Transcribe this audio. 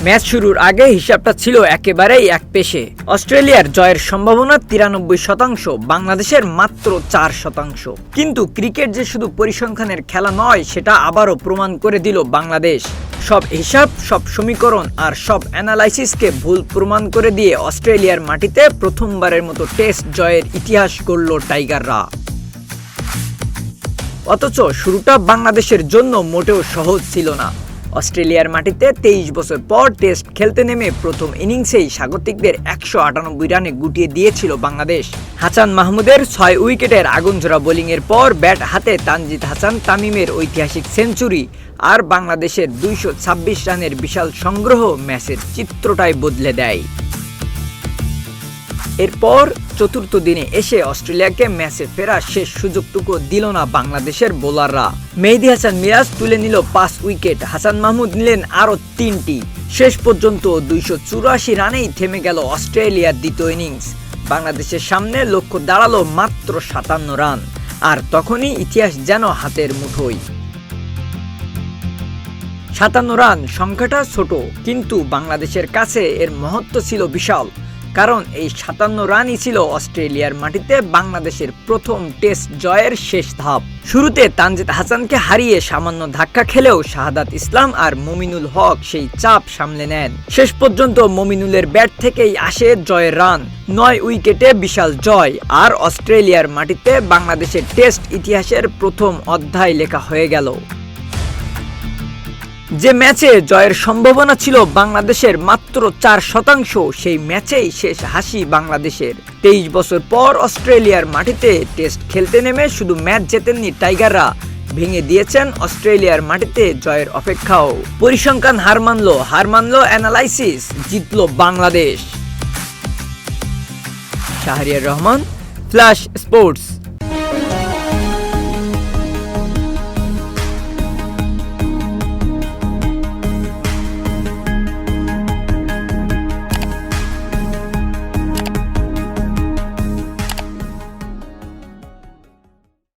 Match শুরুর আগে হিসাবটা ছিল একেবারেই একপেশে। অস্ট্রেলিয়ার জয়ের সম্ভাবনা 93%, বাংলাদেশের মাত্র 4%। কিন্তু ক্রিকেট যে শুধু পরিসংখ্যানের খেলা নয়, সেটা আবারও প্রমাণ করে দিল বাংলাদেশ। সব হিসাব, সব সমীকরণ আর সব অ্যানালাইসিসকে ভুল প্রমাণ করে দিয়ে অস্ট্রেলিয়ার মাটিতে প্রথমবারের মতো টেস্ট জয়ের ইতিহাস গড়ল টাইগাররা। অথচ শুরুটা বাংলাদেশের জন্য মোটেও সহজ ছিল না। অস্ট্রেলিয়ার মাটিতে 23 বছর পর টেস্ট খেলতে নেমে প্রথম ইনিংসেই স্বাগতিকদের 198 রানে গুটিয়ে দিয়েছিল বাংলাদেশ। হাসান মাহমুদের 6 উইকেটের আগুনঝরা বোলিংয়ের পর ব্যাট হাতে তানজিদ হাসান তামিমের ঐতিহাসিক সেঞ্চুরি আর বাংলাদেশের 226 রানের বিশাল সংগ্রহ ম্যাচের চিত্রটাই বদলে দেয়। এরপর চতুর্থ দিনে এসে অস্ট্রেলিয়াকে ম্যাচে ফেরার শেষ সুযোগটুকু দিল না বাংলাদেশের বোলাররা। মেহেদী হাসান মিরাজ তুলে নিল 5 উইকেট, হাসান মাহমুদ নিলেন আরও 3টি। শেষ পর্যন্ত 284 রানেই থেমে গেল অস্ট্রেলিয়ার দ্বিতীয় ইনিংস। বাংলাদেশের সামনে লক্ষ্য দাঁড়ালো মাত্র 57 রান, আর তখনই ইতিহাস যেন হাতের মুঠোয়। 57 রান সংখ্যাটা ছোট, কিন্তু বাংলাদেশের কাছে এর মহত্ব ছিল বিশাল। কারণ এই 57 রানই ছিল অস্ট্রেলিয়ার মাটিতে বাংলাদেশের প্রথম টেস্ট জয়ের শেষ ধাপ। শুরুতে তানজিদ হাসানকে হারিয়ে সামান্য ধাক্কা খেলেও শাহাদাত ইসলাম আর মমিনুল হক সেই চাপ সামলে নেন। শেষ পর্যন্ত মমিনুলের ব্যাট থেকেই আসে জয়ের রান। 9 উইকেটে বিশাল জয়, আর অস্ট্রেলিয়ার মাটিতে বাংলাদেশের টেস্ট ইতিহাসের প্রথম অধ্যায় লেখা হয়ে গেল। যে ম্যাচে জয়ের সম্ভাবনা ছিল বাংলাদেশের মাত্র 4%, সেই ম্যাচেই শেষ হাসি বাংলাদেশের। 23 বছর পর অস্ট্রেলিয়ার মাটিতে টেস্ট খেলতে নেমে শুধু ম্যাচ জেতেননি টাইগাররা, ভেঙে দিয়েছেন অস্ট্রেলিয়ার মাটিতে জয়ের অপেক্ষাও। পরিসংখ্যান হার মানলো অ্যানালাইসিস, জিতল বাংলাদেশ। Shahriar Rahman, flash sports.